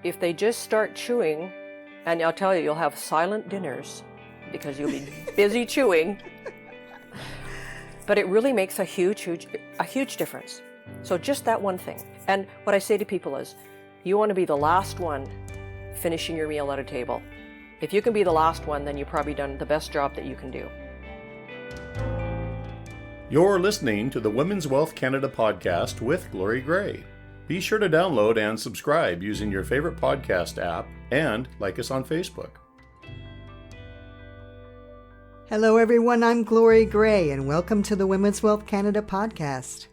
if they just start chewing, and I'll tell you, you'll have silent dinners because you'll be busy chewing. But it really makes a huge difference. So just that one thing. And what I say to people is, you want to be the last one finishing your meal at a table. If you can be the last one, then you've probably done the best job that you can do. You're listening to the Women's Wealth Canada podcast with Glory Gray. Be sure to download and subscribe using your favorite podcast app and like us on Facebook. Hello everyone, I'm Glory Gray and welcome to the Women's Wealth Canada podcast.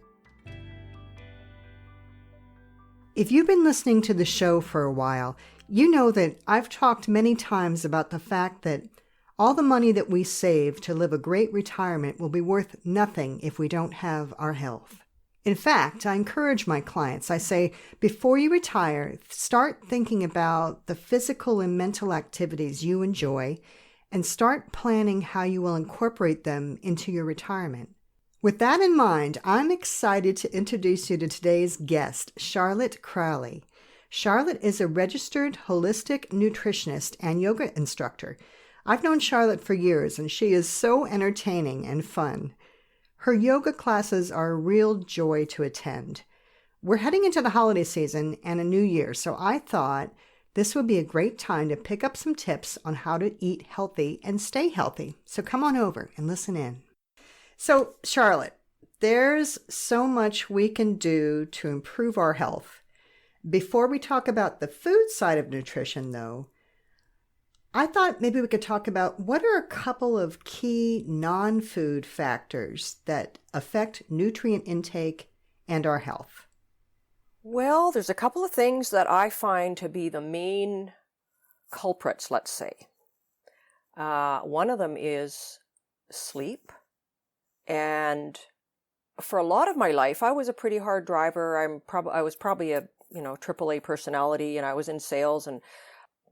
If you've been listening to the show for a while, you know that I've talked many times about the fact that all the money that we save to live a great retirement will be worth nothing if we don't have our health. In fact, I encourage my clients. I say, before you retire, start thinking about the physical and mental activities you enjoy and start planning how you will incorporate them into your retirement. With that in mind, I'm excited to introduce you to today's guest, Charlotte Crowley. Charlotte is a registered holistic nutritionist and yoga instructor. I've known Charlotte for years, and she is so entertaining and fun. Her yoga classes are a real joy to attend. We're heading into the holiday season and a new year, so I thought this would be a great time to pick up some tips on how to eat healthy and stay healthy. So come on over and listen in. So, Charlotte, there's so much we can do to improve our health. Before we talk about the food side of nutrition, though, I thought maybe we could talk about what are a couple of key non-food factors that affect nutrient intake and our health. Well, there's a couple of things that I find to be the main culprits, let's say. One of them is sleep. And for a lot of my life, I was a pretty hard driver. I was probably a AAA personality, and I was in sales, and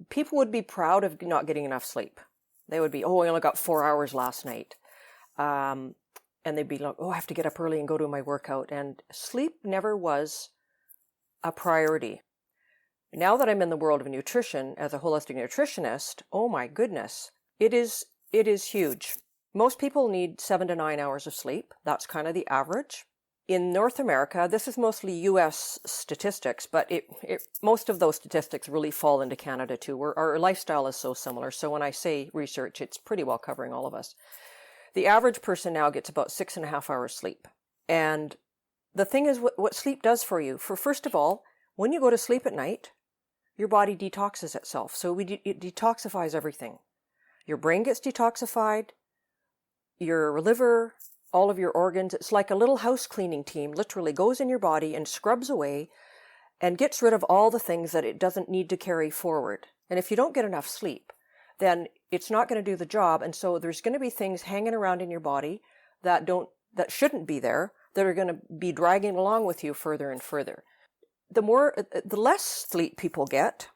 people would be proud of not getting enough sleep. They would be, I only got 4 hours last night. And they'd be like, I have to get up early and go to my workout. And sleep never was a priority. Now that I'm in the world of nutrition as a holistic nutritionist, oh my goodness, it is huge. Most people need 7 to 9 hours of sleep. That's kind of the average. In North America, this is mostly U.S. statistics, but most of those statistics really fall into Canada too. Our lifestyle is so similar. So when I say research, it's pretty well covering all of us. The average person now gets about 6.5 hours sleep. And the thing is what sleep does for you. First of all, when you go to sleep at night, your body detoxes itself. So it detoxifies everything. Your brain gets detoxified, your liver, all of your organs. It's like a little house cleaning team literally goes in your body and scrubs away and gets rid of all the things that it doesn't need to carry forward. And if you don't get enough sleep, then it's not going to do the job. And so there's going to be things hanging around in your body that shouldn't be there, that are going to be dragging along with you further and further. The less sleep people get,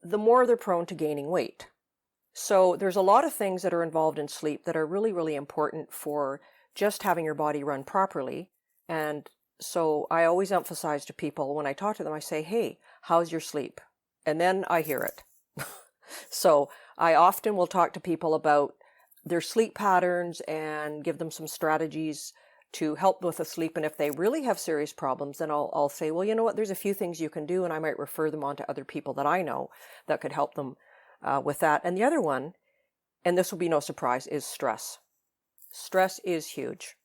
the more they're prone to gaining weight. So there's a lot of things that are involved in sleep that are really, really important for just having your body run properly. And so I always emphasize to people when I talk to them, I say, hey, how's your sleep? And then I hear it. So I often will talk to people about their sleep patterns and give them some strategies to help with the sleep. And if they really have serious problems, then I'll say, well, you know what, there's a few things you can do, and I might refer them on to other people that I know that could help them with that. And the other one, and this will be no surprise, is stress. Stress is huge.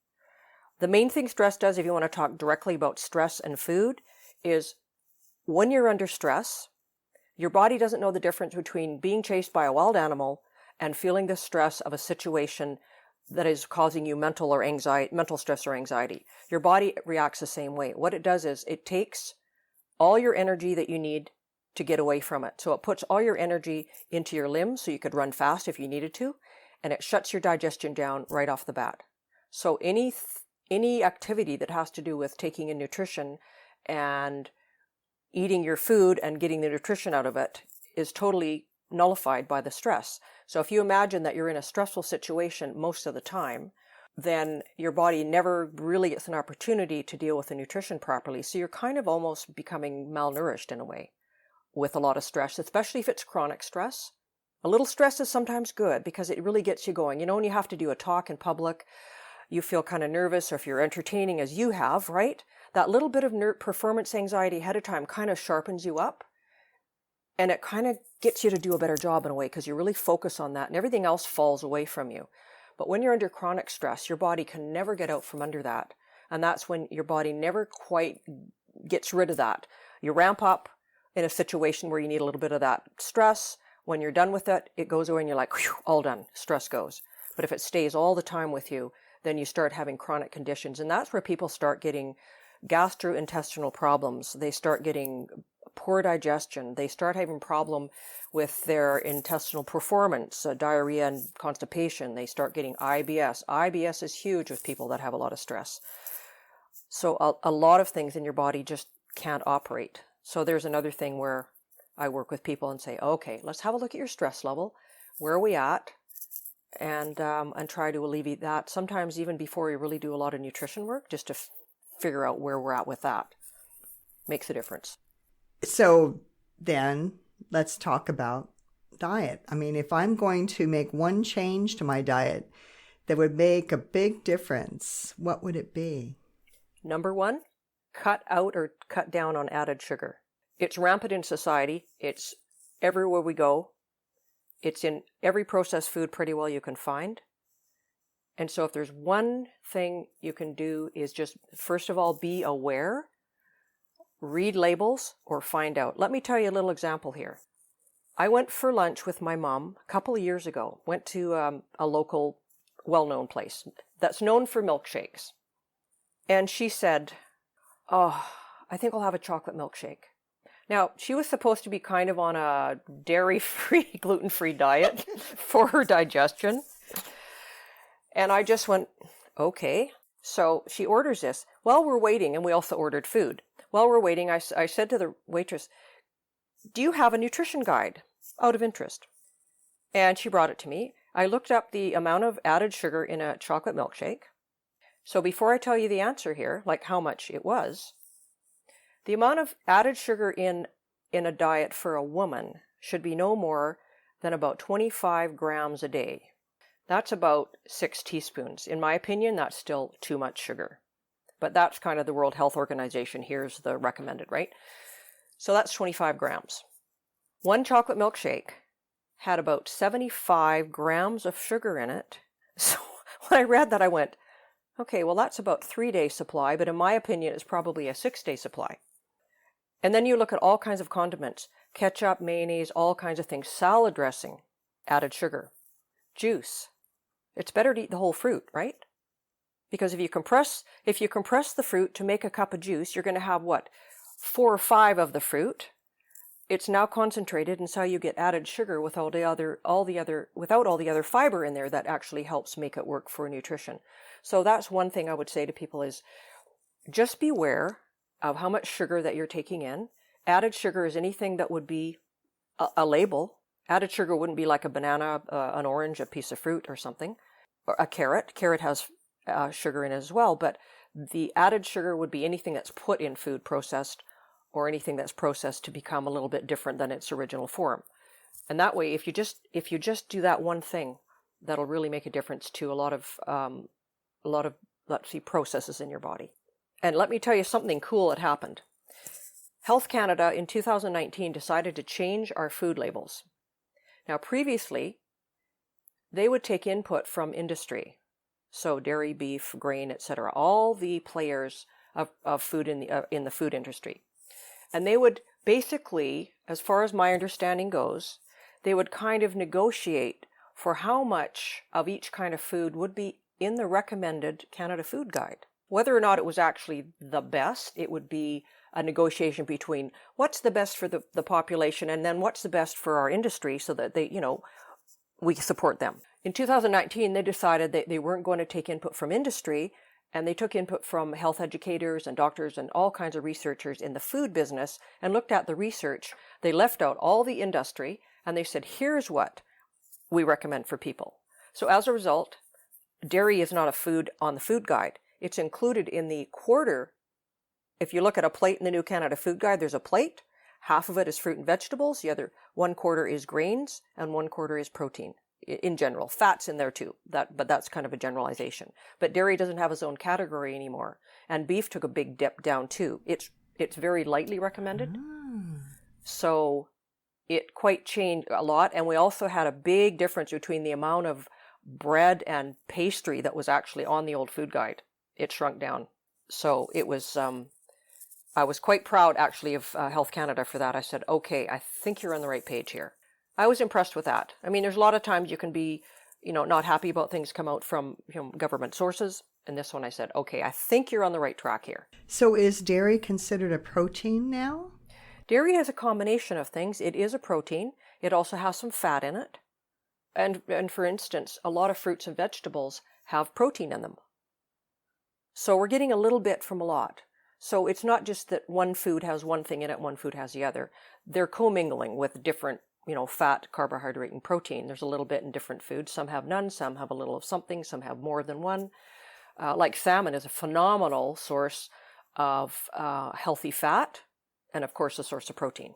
The main thing stress does, if you want to talk directly about stress and food, is when you're under stress, your body doesn't know the difference between being chased by a wild animal and feeling the stress of a situation that is causing you mental stress or anxiety. Your body reacts the same way. What it does is it takes all your energy that you need to get away from it. So it puts all your energy into your limbs so you could run fast if you needed to, and it shuts your digestion down right off the bat. So any activity that has to do with taking in nutrition and eating your food and getting the nutrition out of it is totally nullified by the stress. So if you imagine that you're in a stressful situation most of the time, then your body never really gets an opportunity to deal with the nutrition properly. So you're kind of almost becoming malnourished in a way. with a lot of stress, especially if it's chronic stress. A little stress is sometimes good because it really gets you going. You know, when you have to do a talk in public, you feel kind of nervous, or if you're entertaining as you have, right? That little bit of performance anxiety ahead of time kind of sharpens you up, and it kind of gets you to do a better job in a way because you really focus on that and everything else falls away from you. But when you're under chronic stress, your body can never get out from under that. And that's when your body never quite gets rid of that. You ramp up in a situation where you need a little bit of that stress. When you're done with it, it goes away and you're like, whew, all done, stress goes. But if it stays all the time with you, then you start having chronic conditions. And that's where people start getting gastrointestinal problems. They start getting poor digestion. They start having problem with their intestinal performance, diarrhea and constipation. They start getting IBS. IBS is huge with people that have a lot of stress. So a lot of things in your body just can't operate. So there's another thing where I work with people and say, okay, let's have a look at your stress level. Where are we at? And try to alleviate that. Sometimes even before we really do a lot of nutrition work, just to figure out where we're at with that. Makes a difference. So then let's talk about diet. I mean, if I'm going to make one change to my diet that would make a big difference, what would it be? Number one, cut out or cut down on added sugar. It's rampant in society. It's everywhere we go. It's in every processed food pretty well you can find. And so if there's one thing you can do is just, first of all, be aware, read labels, or find out. Let me tell you a little example here. I went for lunch with my mom a couple of years ago. Went to a local, well-known place that's known for milkshakes. And she said, oh, I think I'll have a chocolate milkshake. Now, she was supposed to be kind of on a dairy-free, gluten-free diet for her digestion. And I just went, okay. So she orders this. While we're waiting, and we also ordered food. While we're waiting, I said to the waitress, do you have a nutrition guide out of interest? And she brought it to me. I looked up the amount of added sugar in a chocolate milkshake. So before I tell you the answer here, like how much it was, the amount of added sugar in a diet for a woman should be no more than about 25 grams a day. That's about 6 teaspoons. In my opinion, that's still too much sugar. But that's kind of the World Health Organization. Here's the recommended, right? So that's 25 grams. One chocolate milkshake had about 75 grams of sugar in it. So when I read that, I went, okay, well, that's about 3-day supply, but in my opinion, it's probably a 6-day supply. And then you look at all kinds of condiments, ketchup, mayonnaise, all kinds of things, salad dressing, added sugar, juice. It's better to eat the whole fruit, right? Because if you compress the fruit to make a cup of juice, you're going to have what? 4 or 5 of the fruit. It's now concentrated, and so you get added sugar without all the other fiber in there that actually helps make it work for nutrition. So that's one thing I would say to people is just beware of how much sugar that you're taking in. Added sugar is anything that would be a label. Added sugar wouldn't be like a banana, an orange, a piece of fruit or something. Or a carrot. Carrot has sugar in it as well, but the added sugar would be anything that's put in food, processed, or anything that's processed to become a little bit different than its original form. And that way, if you just do that one thing, that'll really make a difference to a lot of processes in your body. And let me tell you something cool that happened. Health Canada in 2019 decided to change our food labels. Now, previously, they would take input from industry, so dairy, beef, grain, etc., all the players of food in the food industry. And they would basically, as far as my understanding goes, they would kind of negotiate for how much of each kind of food would be in the recommended Canada Food Guide. Whether or not it was actually the best, it would be a negotiation between what's the best for the population and then what's the best for our industry so that we support them. In 2019, they decided that they weren't going to take input from industry, and they took input from health educators and doctors and all kinds of researchers in the food business and looked at the research. They left out all the industry and they said, here's what we recommend for people. So as a result, dairy is not a food on the food guide. It's included in the quarter. If you look at a plate in the new Canada Food Guide, there's a plate. half of it is fruit and vegetables, the other 1/4 is grains, and 1/4 is protein. In general, fats in there too. But that's kind of a generalization. But dairy doesn't have its own category anymore, and beef took a big dip down too. It's very lightly recommended, so it quite changed a lot. And we also had a big difference between the amount of bread and pastry that was actually on the old food guide. It shrunk down. So it was, I was quite proud actually of Health Canada for that. I said, okay, I think you're on the right page here. I was impressed with that. I mean, there's a lot of times you can be, not happy about things come out from government sources. And this one I said, okay, I think you're on the right track here. So is dairy considered a protein now? Dairy is a combination of things. It is a protein. It also has some fat in it. And for instance, a lot of fruits and vegetables have protein in them. So we're getting a little bit from a lot. So it's not just that one food has one thing in it, one food has the other. They're commingling with different, fat, carbohydrate, and protein. There's a little bit in different foods. Some have none, some have a little of something, some have more than one. Like salmon is a phenomenal source of healthy fat, and of course a source of protein.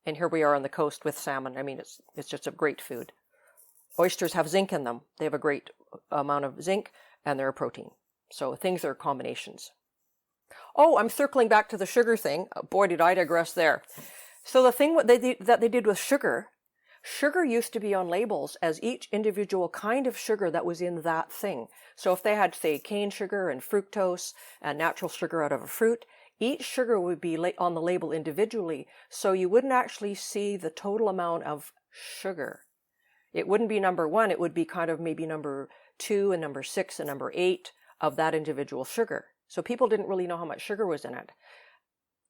And here we are on the coast with salmon. I mean, it's just a great food. Oysters have zinc in them. They have a great amount of zinc, and they're a protein. So things are combinations. Oh, I'm circling back to the sugar thing. Boy, did I digress there. So the thing that they did with sugar used to be on labels as each individual kind of sugar that was in that thing. So if they had, say, cane sugar and fructose and natural sugar out of a fruit, each sugar would be on the label individually. So you wouldn't actually see the total amount of sugar. It wouldn't be number 1. It would be kind of maybe number 2 and number 6 and number 8 of that individual sugar. So people didn't really know how much sugar was in it.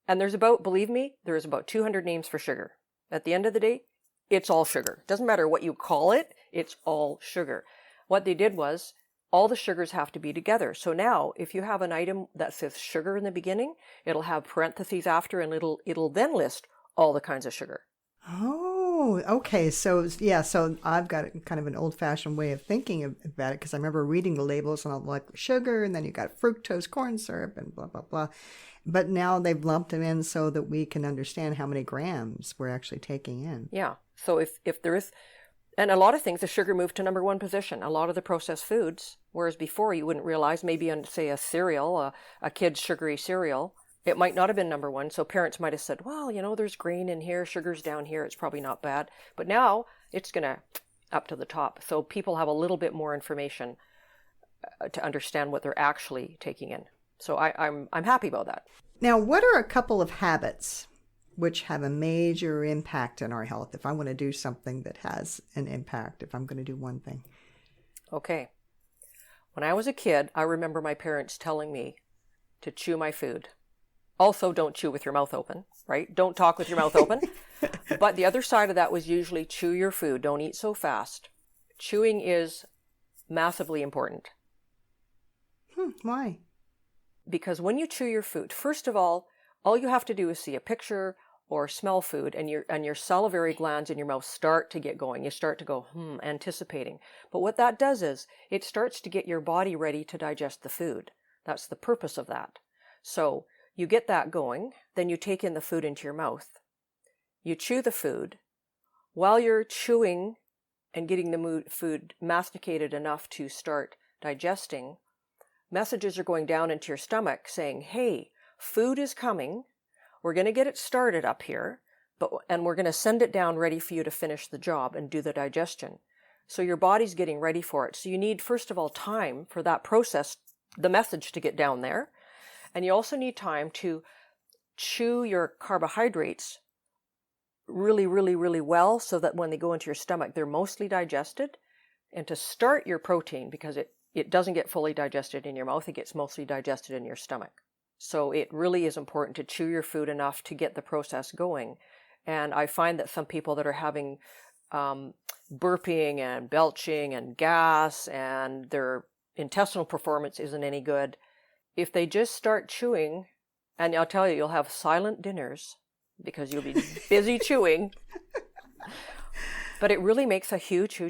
And believe me, there's about 200 names for sugar. At the end of the day, it's all sugar. Doesn't matter what you call it, it's all sugar. What they did was, all the sugars have to be together. So now, if you have an item that says sugar in the beginning, it'll have parentheses after, and it'll then list all the kinds of sugar. Oh, okay. So I've got kind of an old-fashioned way of thinking about it, because I remember reading the labels and I'm like sugar, and then you got fructose corn syrup and blah, blah, blah. But now they've lumped them in so that we can understand how many grams we're actually taking in. Yeah. So if there is, and a lot of things, the sugar moved to number 1 position. A lot of the processed foods, whereas before you wouldn't realize, maybe on, say, a cereal, a kid's sugary cereal, it might not have been number 1. So parents might have said, well, there's grain in here, sugar's down here, it's probably not bad. But now it's going to up to the top. So people have a little bit more information to understand what they're actually taking in. So I'm happy about that. Now, what are a couple of habits which have a major impact on our health if I want to do something that has an impact, if I'm going to do one thing? Okay. When I was a kid, I remember my parents telling me to chew my food. Also, don't chew with your mouth open, right? Don't talk with your mouth open. But the other side of that was usually chew your food. Don't eat so fast. Chewing is massively important. Why? Because when you chew your food, first of all you have to do is see a picture or smell food, and your salivary glands in your mouth start to get going. You start to go, anticipating. But what that does is it starts to get your body ready to digest the food. That's the purpose of that. So you get that going, then you take in the food into your mouth. You chew the food. While you're chewing and getting the food masticated enough to start digesting, messages are going down into your stomach saying, hey, food is coming. We're going to get it started up here, and we're going to send it down ready for you to finish the job and do the digestion. So your body's getting ready for it. So you need, first of all, time for that process, the message to get down there. And you also need time to chew your carbohydrates really, really, really well, so that when they go into your stomach, they're mostly digested. And to start your protein, because it doesn't get fully digested in your mouth, it gets mostly digested in your stomach. So it really is important to chew your food enough to get the process going. And I find that some people that are having burping and belching and gas, and their intestinal performance isn't any good, if they just start chewing, and I'll tell you, you'll have silent dinners because you'll be busy chewing, but it really makes a huge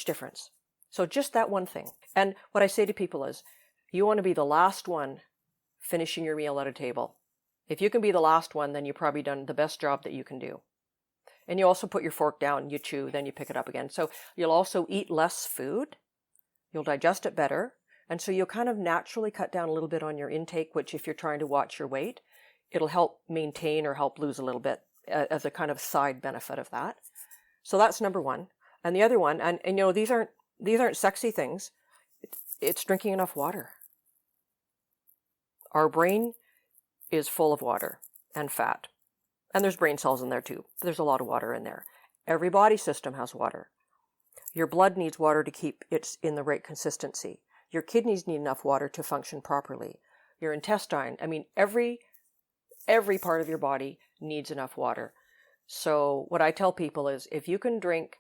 difference. So just that one thing. And what I say to people is, you want to be the last one finishing your meal at a table. If you can be the last one, then you've probably done the best job that you can do. And you also put your fork down, you chew, then you pick it up again. So you'll also eat less food, you'll digest it better, and so you'll kind of naturally cut down a little bit on your intake, which if you're trying to watch your weight, it'll help maintain or help lose a little bit as a kind of side benefit of that. So that's number one. And the other one, and you know, these aren't sexy things, it's drinking enough water. Our brain is full of water and fat. And there's brain cells in there too. There's a lot of water in there. Every body system has water. Your blood needs water to keep it in the right consistency. Your kidneys need enough water to function properly. Your intestine, I mean, every part of your body needs enough water. So what I tell people is if you can drink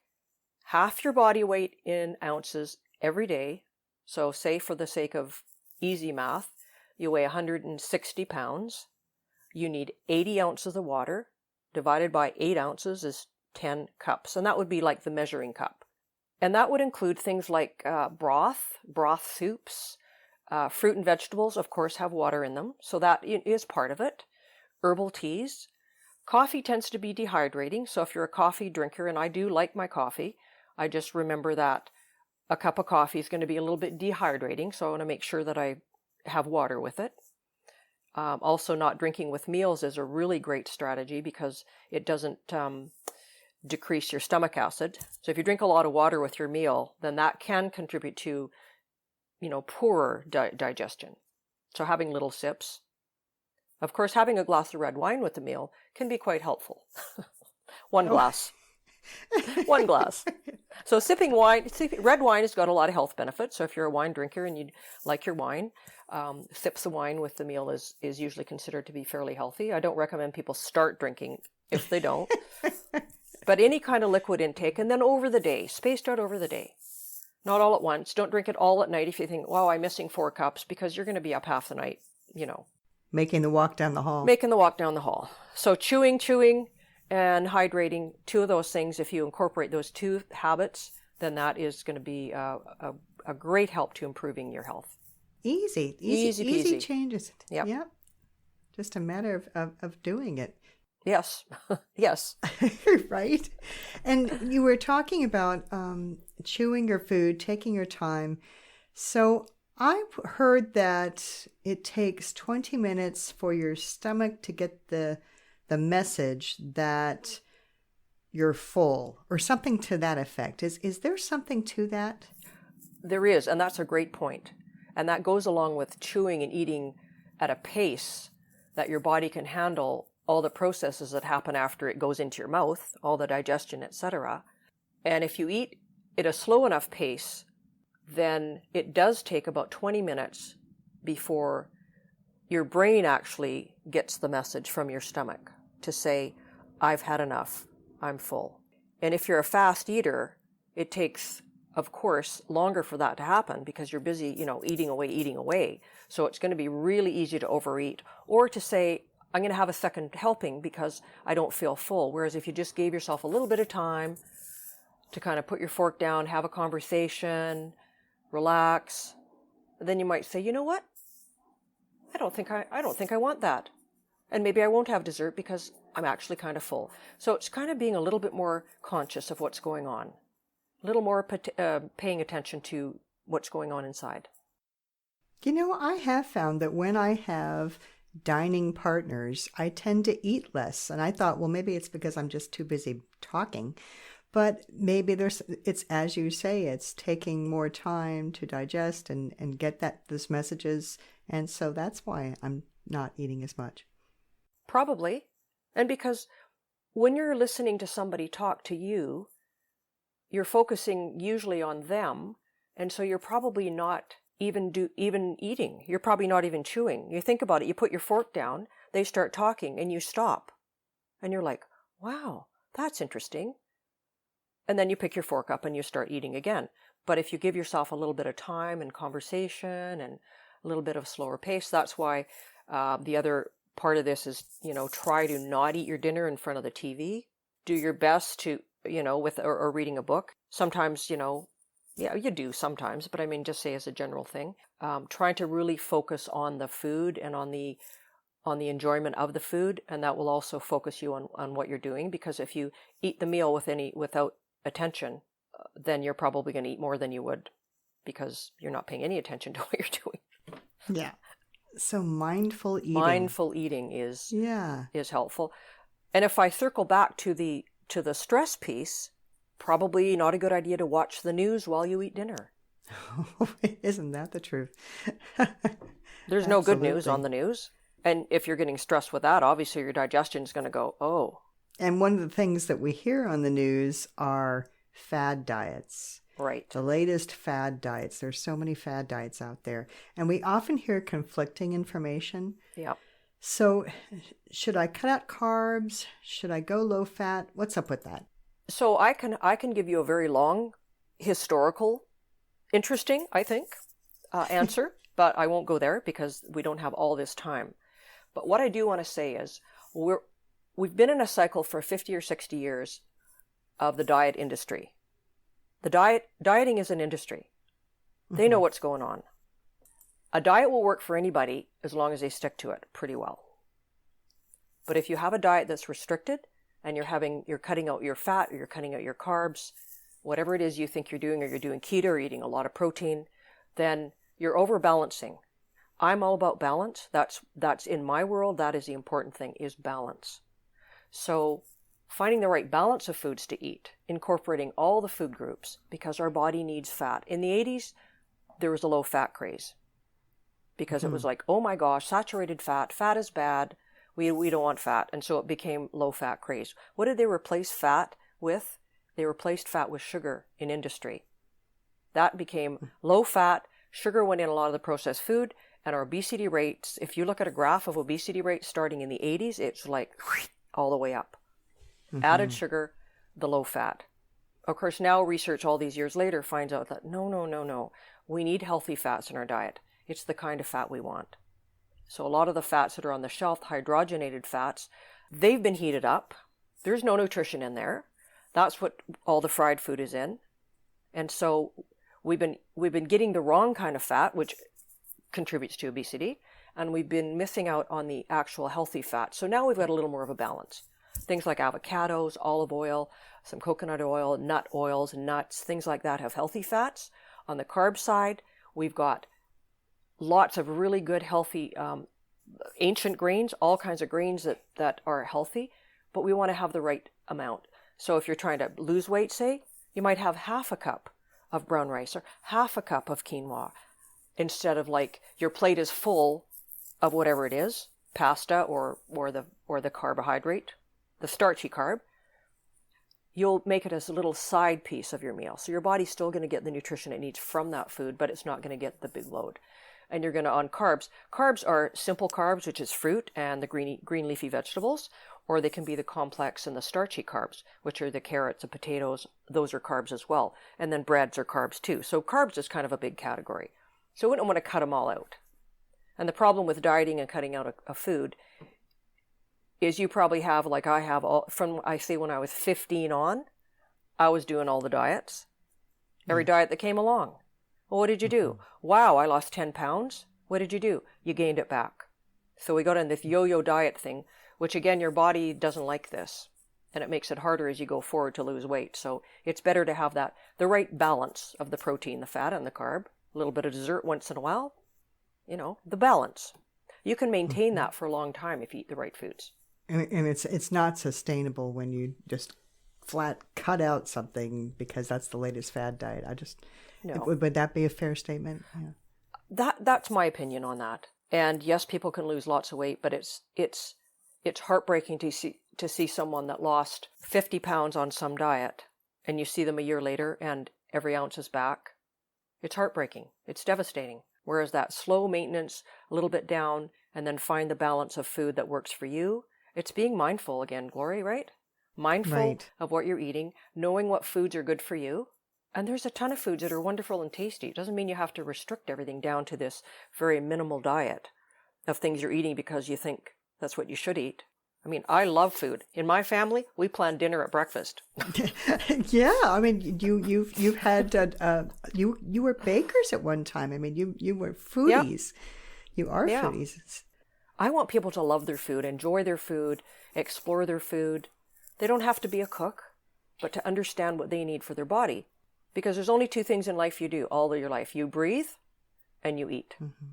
half your body weight in ounces every day, so say for the sake of easy math, you weigh 160 pounds, you need 80 ounces of water, divided by 8 ounces is 10 cups. And that would be like the measuring cup. And that would include things like broth soups, fruit and vegetables, of course, have water in them. So that is part of it. Herbal teas. Coffee tends to be dehydrating. So if you're a coffee drinker, and I do like my coffee, I just remember that a cup of coffee is going to be a little bit dehydrating. So I want to make sure that I have water with it. Also, not drinking with meals is a really great strategy because it doesn't decrease your stomach acid. So if you drink a lot of water with your meal, then that can contribute to, you know, poorer digestion. So having little sips. Of course, having a glass of red wine with the meal can be quite helpful. One glass. One glass. So red wine has got a lot of health benefits. So if you're a wine drinker and you like your wine, sips of wine with the meal is usually considered to be fairly healthy. I don't recommend people start drinking if they don't. But any kind of liquid intake, and then over the day, spaced out over the day. Not all at once. Don't drink it all at night if you think, wow, I'm missing 4 cups, because you're going to be up half the night, you know. Making the walk down the hall. Making the walk down the hall. So chewing, and hydrating, 2 of those things, if you incorporate those 2 habits, then that is going to be a great help to improving your health. Easy changes. Yep. Just a matter of doing it. Yes. Yes. Right. And you were talking about chewing your food, taking your time. So I've heard that it takes 20 minutes for your stomach to get the message that you're full, or something to that effect. Is there something to that? There is, and that's a great point. And that goes along with chewing and eating at a pace that your body can handle all the processes that happen after it goes into your mouth, all the digestion, etc. And if you eat at a slow enough pace, then it does take about 20 minutes before your brain actually gets the message from your stomach to say, I've had enough, I'm full. And if you're a fast eater, it takes, of course, longer for that to happen because you're busy, you know, eating away. So it's going to be really easy to overeat, or to say, I'm going to have a second helping because I don't feel full. Whereas if you just gave yourself a little bit of time to kind of put your fork down, have a conversation, relax, then you might say, you know what? I don't think I want that. And maybe I won't have dessert because I'm actually kind of full. So it's kind of being a little bit more conscious of what's going on, a little more paying attention to what's going on inside. You know, I have found that when I have dining partners, I tend to eat less. And I thought, well, maybe it's because I'm just too busy talking. But maybe it's, as you say, it's taking more time to digest and get those messages. And so that's why I'm not eating as much. Probably. And because when you're listening to somebody talk to you, you're focusing usually on them. And so you're probably not even eating. You're probably not even chewing. You think about it. You put your fork down, they start talking, and you stop. And you're like, wow, that's interesting. And then you pick your fork up and you start eating again. But if you give yourself a little bit of time and conversation and a little bit of slower pace, that's why the other part of this is, you know, try to not eat your dinner in front of the TV. Do your best to, you know, or reading a book. Sometimes, you know, yeah, you do sometimes, but I mean, just say as a general thing, trying to really focus on the food and on the on the enjoyment of the food, and that will also focus you on what you're doing, because if you eat the meal without attention, then you're probably going to eat more than you would because you're not paying any attention to what you're doing. Yeah. So mindful eating. Mindful eating is helpful. And if I circle back to the stress piece, probably not a good idea to watch the news while you eat dinner. Isn't that the truth? There's no good news on the news. And if you're getting stressed with that, obviously your digestion is going to go, oh. And one of the things that we hear on the news are fad diets. Right. The latest fad diets. There's so many fad diets out there. And we often hear conflicting information. Yeah. So should I cut out carbs? Should I go low fat? What's up with that? So I can give you a very long, historical, interesting, I think, answer, but I won't go there because we don't have all this time. But what I do want to say is we've been in a cycle for 50 or 60 years of the diet industry. Dieting is an industry. They know what's going on. A diet will work for anybody as long as they stick to it pretty well. But if you have a diet that's restricted and you're cutting out your fat or you're cutting out your carbs, whatever it is you think you're doing, or you're doing keto or eating a lot of protein, then you're overbalancing. I'm all about balance. That's in my world, that is the important thing, is balance. So finding the right balance of foods to eat, incorporating all the food groups, because our body needs fat. In the 80s, there was a low fat craze because it was like, oh my gosh, saturated fat is bad. We don't want fat. And so it became low fat craze. What did they replace fat with? They replaced fat with sugar in industry. That became low fat. Sugar went in a lot of the processed food, and our obesity rates, if you look at a graph of obesity rates starting in the 80s, it's like all the way up. Added sugar, the low fat. Of course, now research all these years later finds out that no. We need healthy fats in our diet. It's the kind of fat we want. So a lot of the fats that are on the shelf, hydrogenated fats, they've been heated up. There's no nutrition in there. That's what all the fried food is in. And so we've been getting the wrong kind of fat, which contributes to obesity, and we've been missing out on the actual healthy fat. So now we've got a little more of a balance. Things like avocados, olive oil, some coconut oil, nut oils, nuts, things like that have healthy fats. On the carb side, we've got lots of really good, healthy, ancient grains, all kinds of grains that are healthy, but we want to have the right amount. So if you're trying to lose weight, say, you might have half a cup of brown rice or half a cup of quinoa, instead of like your plate is full of whatever it is, pasta or the carbohydrate, the starchy carb. You'll make it as a little side piece of your meal. So your body's still going to get the nutrition it needs from that food, but it's not going to get the big load. And you're going to, on carbs, carbs are simple carbs, which is fruit and the green leafy vegetables, or they can be the complex and the starchy carbs, which are the carrots and potatoes. Those are carbs as well. And then breads are carbs too. So carbs is kind of a big category. So we don't want to cut them all out. And the problem with dieting and cutting out a food is you probably have, like I have, when I was 15 on, I was doing all the diets. Every diet that came along. Well, what did you do? Wow, I lost 10 pounds. What did you do? You gained it back. So we got in this yo-yo diet thing, which again, your body doesn't like this. And it makes it harder as you go forward to lose weight. So it's better to have the right balance of the protein, the fat, and the carb. A little bit of dessert once in a while. The balance. You can maintain that for a long time if you eat the right foods. And it's not sustainable when you just flat cut out something because that's the latest fad diet. No. Would that be a fair statement? Yeah. That's my opinion on that. And yes, people can lose lots of weight, but it's heartbreaking to see someone that lost 50 pounds on some diet, and you see them a year later and every ounce is back. It's heartbreaking. It's devastating. Whereas that slow maintenance, a little bit down, and then find the balance of food that works for you. It's being mindful again, Glory, right? Mindful of what you're eating, knowing what foods are good for you. And there's a ton of foods that are wonderful and tasty. It doesn't mean you have to restrict everything down to this very minimal diet of things you're eating because you think that's what you should eat. I mean, I love food. In my family, we plan dinner at breakfast. Yeah, I mean, you've had you were bakers at one time. I mean, you were foodies. Yeah. You are foodies. I want people to love their food, enjoy their food, explore their food. They don't have to be a cook, but to understand what they need for their body. Because there's only two things in life you do all of your life. You breathe and you eat. Mm-hmm.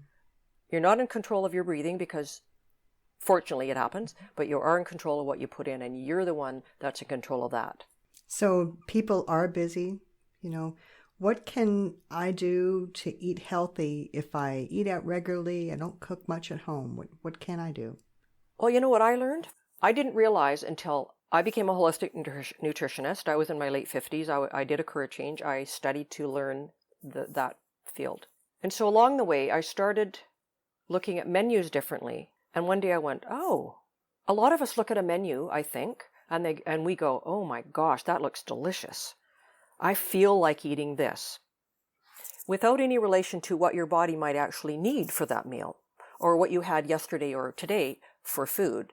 You're not in control of your breathing because fortunately it happens, but you are in control of what you put in, and you're the one that's in control of that. So people are busy, what can I do to eat healthy if I eat out regularly? I don't cook much at home. What can I do? Well, you know what I learned? I didn't realize until I became a holistic nutritionist. I was in my late 50s. I did a career change. I studied to learn that field. And so along the way, I started looking at menus differently. And one day I went, oh, a lot of us look at a menu, I think, and we go, oh my gosh, that looks delicious. I feel like eating this, without any relation to what your body might actually need for that meal, or what you had yesterday or today for food.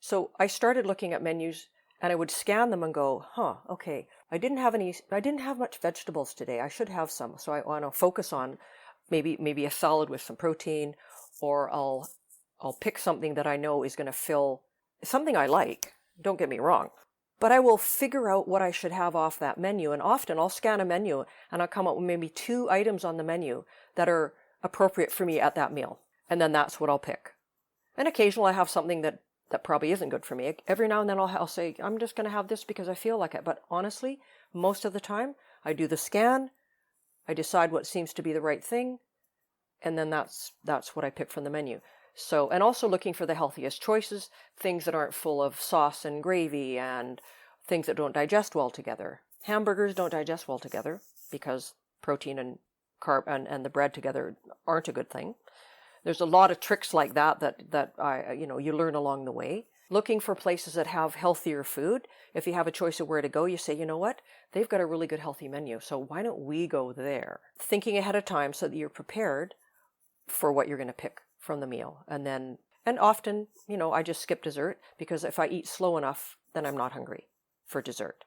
So I started looking at menus, and I would scan them and go, okay, I didn't have much vegetables today. I should have some. So I want to focus on maybe a salad with some protein, or I'll pick something that I know is going to fill something I like. Don't get me wrong. But I will figure out what I should have off that menu. And often I'll scan a menu and I'll come up with maybe 2 items on the menu that are appropriate for me at that meal. And then that's what I'll pick. And occasionally I have something that probably isn't good for me. Every now and then I'll say, I'm just going to have this because I feel like it. But honestly, most of the time I do the scan. I decide what seems to be the right thing. And then that's what I pick from the menu. So, and also looking for the healthiest choices, things that aren't full of sauce and gravy and things that don't digest well together. Hamburgers don't digest well together because protein and carb and the bread together aren't a good thing. There's a lot of tricks like that you learn along the way. Looking for places that have healthier food. If you have a choice of where to go, you say, you know what? They've got a really good healthy menu, so why don't we go there? Thinking ahead of time so that you're prepared for what you're going to pick from the meal. And often, I just skip dessert because if I eat slow enough, then I'm not hungry for dessert.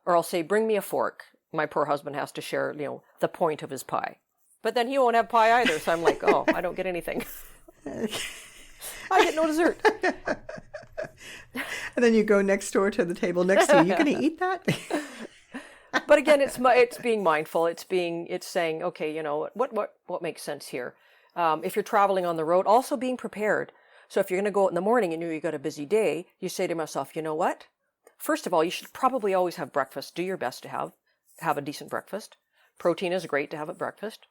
Or I'll say, bring me a fork. My poor husband has to share, the point of his pie. But then he won't have pie either. So I'm like, oh, I don't get anything. I get no dessert. And then you go next door to the table next to you. You going to eat that? But again, it's being mindful. It's saying, okay, what makes sense here? If you're traveling on the road, also being prepared. So if you're going to go out in the morning and you've got a busy day, you say to myself, you know what? First of all, you should probably always have breakfast. Do your best to have a decent breakfast. Protein is great to have at breakfast.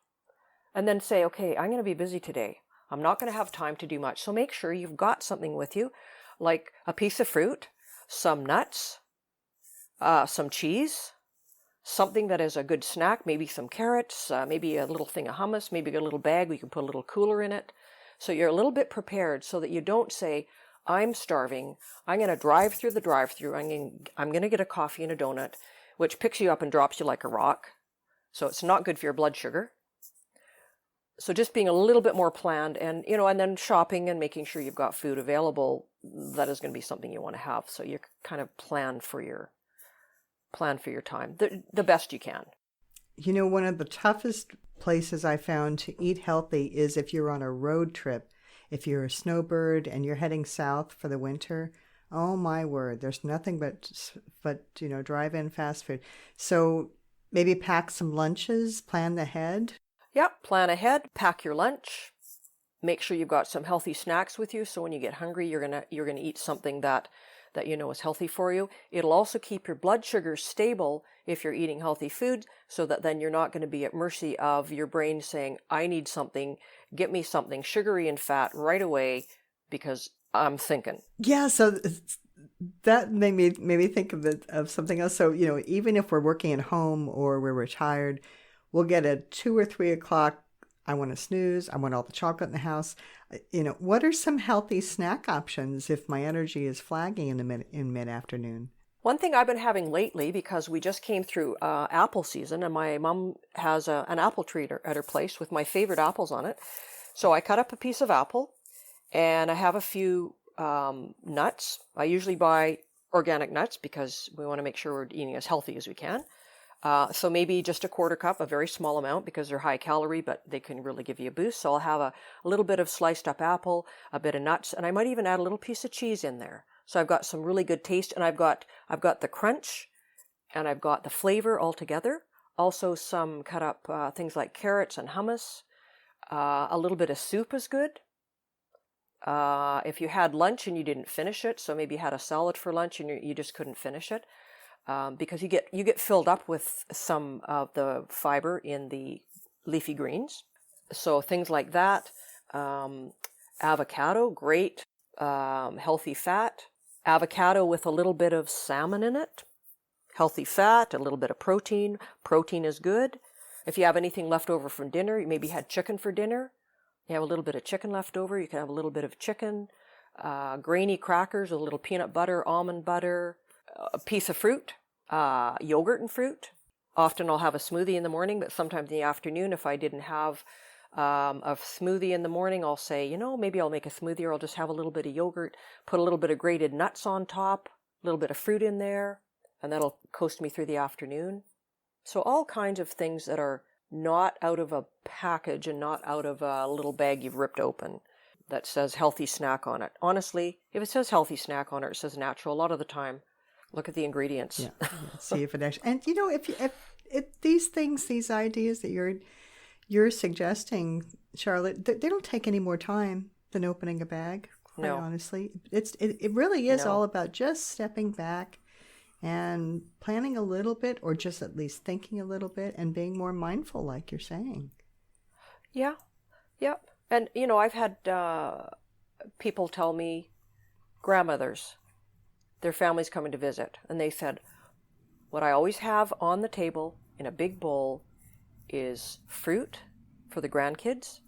And then say, okay, I'm going to be busy today. I'm not going to have time to do much. So make sure you've got something with you, like a piece of fruit, some nuts, some cheese, something that is a good snack, maybe some carrots, maybe a little thing of hummus, maybe a little bag. We can put a little cooler in it. So you're a little bit prepared so that you don't say, I'm starving. I'm going to drive through the drive-thru. I'm going to get a coffee and a donut, which picks you up and drops you like a rock. So it's not good for your blood sugar. So just being a little bit more planned and then shopping and making sure you've got food available, that is going to be something you want to have. So you kind of plan for your time the best you can. One of the toughest places I found to eat healthy is if you're on a road trip. If you're a snowbird and you're heading south for the winter, oh my word, there's nothing but drive-in fast food. So maybe pack some lunches, plan ahead. Yeah, plan ahead, pack your lunch, make sure you've got some healthy snacks with you. So when you get hungry, you're gonna eat something that is healthy for you. It'll also keep your blood sugar stable if you're eating healthy food, so that then you're not going to be at mercy of your brain saying, I need something, get me something sugary and fat right away because I'm thinking. Yeah, so that made me think of something else. So, even if we're working at home or we're retired, we'll get at 2 or 3 o'clock, I want to snooze, I want all the chocolate in the house. What are some healthy snack options if my energy is flagging in mid-afternoon? One thing I've been having lately, because we just came through apple season, and my mom has an apple tree at her place with my favorite apples on it. So I cut up a piece of apple, and I have a few nuts. I usually buy organic nuts because we want to make sure we're eating as healthy as we can. So maybe just a quarter cup, a very small amount because they're high calorie, but they can really give you a boost. So I'll have a little bit of sliced up apple, a bit of nuts, and I might even add a little piece of cheese in there. So I've got some really good taste, and I've got the crunch, and I've got the flavor all together. Also some cut up things like carrots and hummus. A little bit of soup is good. If you had lunch and you didn't finish it, so maybe you had a salad for lunch and you just couldn't finish it, because you get filled up with some of the fiber in the leafy greens. So things like that. Avocado, great, healthy fat. Avocado with a little bit of salmon in it. Healthy fat, a little bit of protein. Protein is good. If you have anything left over from dinner, you maybe had chicken for dinner. You have a little bit of chicken left over, you can have a little bit of chicken, grainy crackers, a little peanut butter, almond butter, a piece of fruit, yogurt and fruit. Often I'll have a smoothie in the morning, but sometimes in the afternoon, if I didn't have a smoothie in the morning, I'll say, maybe I'll make a smoothie, or I'll just have a little bit of yogurt, put a little bit of grated nuts on top, a little bit of fruit in there, and that'll coast me through the afternoon. So all kinds of things that are not out of a package and not out of a little bag you've ripped open that says healthy snack on it. Honestly, if it says healthy snack on it, it says natural. A lot of the time, look at the ingredients. Yeah. See if it actually. And if these things, these ideas that you're suggesting, Charlotte, they don't take any more time than opening a bag. Quite honestly, it really is all about just stepping back and planning a little bit, or just at least thinking a little bit and being more mindful, like you're saying. Yeah. Yep. And, I've had people tell me, grandmothers, their families coming to visit, and they said, what I always have on the table in a big bowl is fruit for the grandkids.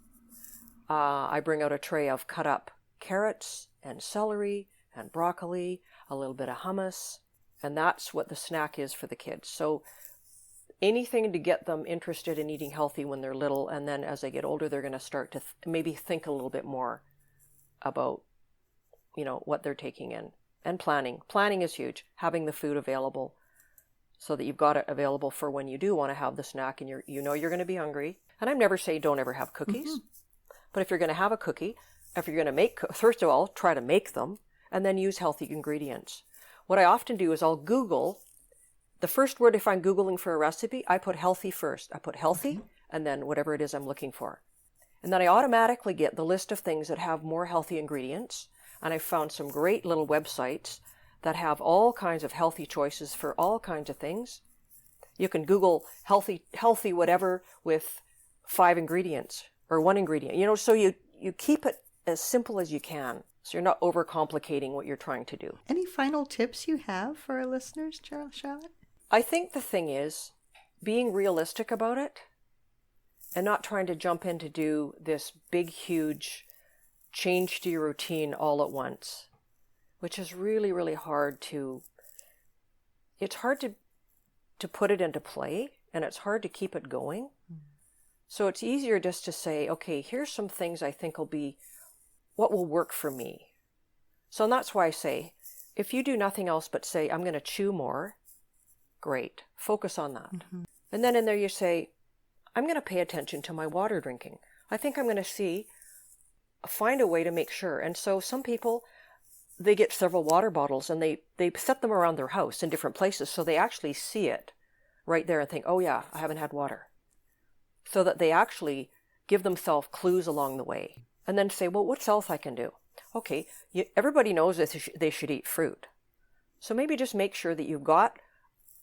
I bring out a tray of cut up carrots and celery and broccoli, a little bit of hummus, and that's what the snack is for the kids. So anything to get them interested in eating healthy when they're little, and then as they get older, they're going to start to maybe think a little bit more about, what they're taking in. And planning. Planning is huge. Having the food available so that you've got it available for when you do want to have the snack and you're going to be hungry. And I never say don't ever have cookies. Mm-hmm. But if you're going to have a cookie, if you're going to make, first of all, try to make them and then use healthy ingredients. What I often do is I'll Google the first word. If I'm Googling for a recipe, I put healthy first. I put healthy and then whatever it is I'm looking for. And then I automatically get the list of things that have more healthy ingredients. And I found some great little websites that have all kinds of healthy choices for all kinds of things. You can Google healthy whatever with 5 ingredients or 1 ingredient, so you keep it as simple as you can. So you're not overcomplicating what you're trying to do. Any final tips you have for our listeners, Charlotte? I think the thing is being realistic about it and not trying to jump in to do this big, huge change to your routine all at once, which is really, really hard to put it into play, and it's hard to keep it going. So it's easier just to say, okay, here's some things I think what will work for me. So that's why I say, if you do nothing else but say, I'm going to chew more, great. Focus on that. Mm-hmm. And then in there you say, I'm going to pay attention to my water drinking. I think I'm going to find a way to make sure. And so some people, they get several water bottles and they set them around their house in different places so they actually see it right there and think, oh yeah, I haven't had water. So that they actually give themselves clues along the way. And then say, well, what else I can do? Okay, everybody knows that they should eat fruit. So maybe just make sure that you've got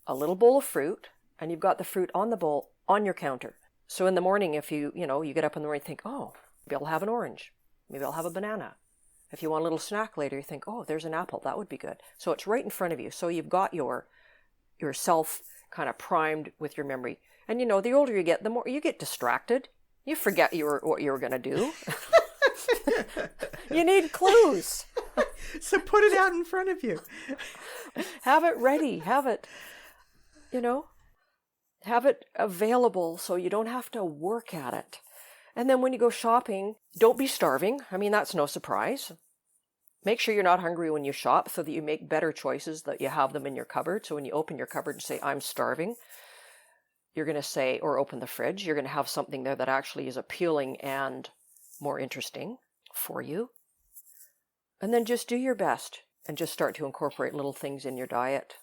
a little bowl of fruit and you've got the fruit on the bowl on your counter. So in the morning, if you get up in the morning and think, oh, maybe I'll have an orange. Maybe I'll have a banana. If you want a little snack later, you think, oh, there's an apple. That would be good. So it's right in front of you. So you've got yourself kind of primed with your memory. And the older you get, the more you get distracted. You forget what you were going to do. You need clues. So put it out in front of you. Have it ready. Have it available so you don't have to work at it. And then when you go shopping, don't be starving. I mean, that's no surprise. Make sure you're not hungry when you shop so that you make better choices, that you have them in your cupboard. So when you open your cupboard and say, I'm starving, you're going to say, or open the fridge, you're going to have something there that actually is appealing and more interesting for you. And then just do your best and just start to incorporate little things in your diet.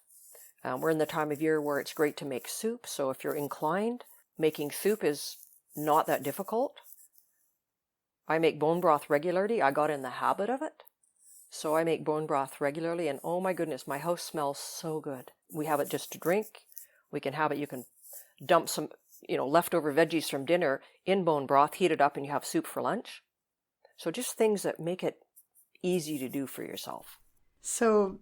We're in the time of year where it's great to make soup. So if you're inclined, making soup is not that difficult. I make bone broth regularly. I got in the habit of it. So I make bone broth regularly, and oh my goodness, my house smells so good. We have it just to drink. We can have it, you can dump some, leftover veggies from dinner in bone broth, heat it up, and you have soup for lunch. So just things that make it easy to do for yourself. So,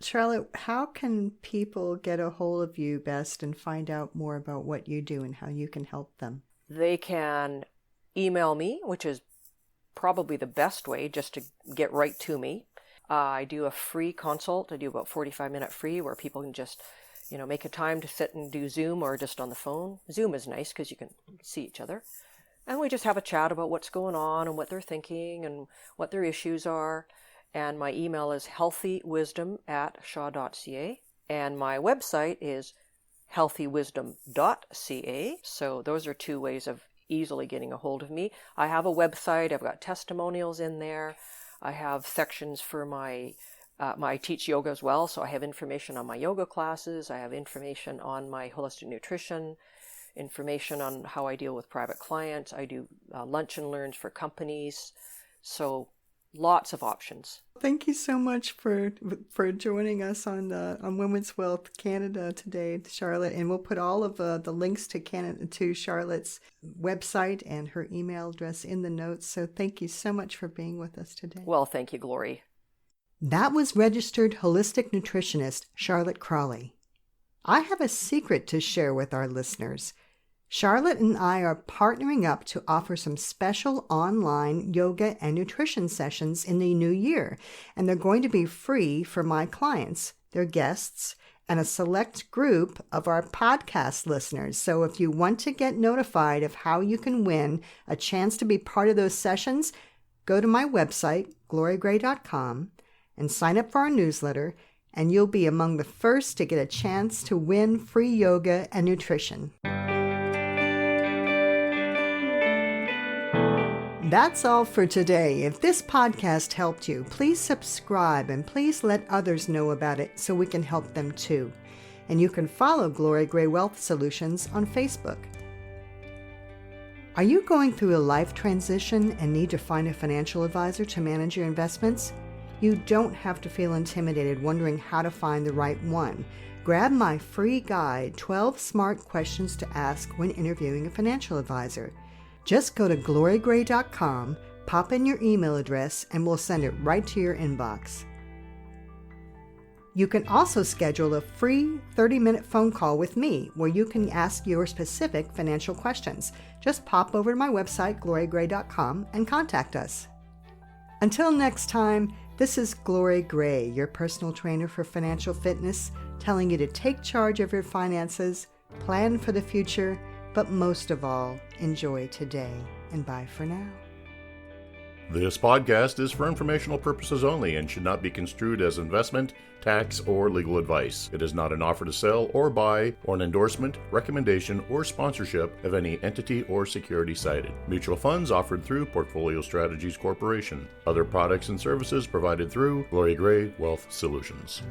Charlotte, how can people get a hold of you best and find out more about what you do and how you can help them? They can email me, which is probably the best way just to get right to me. I do a free consult. I do about 45-minute free where people can just, make a time to sit and do Zoom or just on the phone. Zoom is nice because you can see each other. And we just have a chat about what's going on and what they're thinking and what their issues are. And my email is healthywisdom@shaw.ca. And my website is healthywisdom.ca. So those are two ways of easily getting a hold of me. I have a website. I've got testimonials in there. I have sections for I teach yoga as well, so I have information on my yoga classes. I have information on my holistic nutrition, information on how I deal with private clients. I do lunch and learns for companies. So lots of options. Thank you so much for joining us on Women's Wealth Canada today, Charlotte. And we'll put all of the links to Charlotte's website and her email address in the notes. So thank you so much for being with us today. Well, thank you, Glory. That was registered holistic nutritionist Charlotte Crowley. I have a secret to share with our listeners. Charlotte and I are partnering up to offer some special online yoga and nutrition sessions in the new year, and they're going to be free for my clients, their guests, and a select group of our podcast listeners. So if you want to get notified of how you can win a chance to be part of those sessions, go to my website, glorygray.com, and sign up for our newsletter, and you'll be among the first to get a chance to win free yoga and nutrition. That's all for today. If this podcast helped you, please subscribe and please let others know about it so we can help them too. And you can follow Glory Gray Wealth Solutions on Facebook. Are you going through a life transition and need to find a financial advisor to manage your investments? You don't have to feel intimidated wondering how to find the right one. Grab my free guide, 12 Smart Questions to Ask When Interviewing a Financial Advisor. Just go to glorygray.com, pop in your email address, and we'll send it right to your inbox. You can also schedule a free 30-minute phone call with me where you can ask your specific financial questions. Just pop over to my website, glorygray.com, and contact us. Until next time, this is Glory Gray, your personal trainer for financial fitness, telling you to take charge of your finances, plan for the future, but most of all, enjoy today. And bye for now. This podcast is for informational purposes only and should not be construed as investment, tax, or legal advice. It is not an offer to sell or buy, or an endorsement, recommendation, or sponsorship of any entity or security cited. Mutual funds offered through Portfolio Strategies Corporation. Other products and services provided through Glory Gray Wealth Solutions.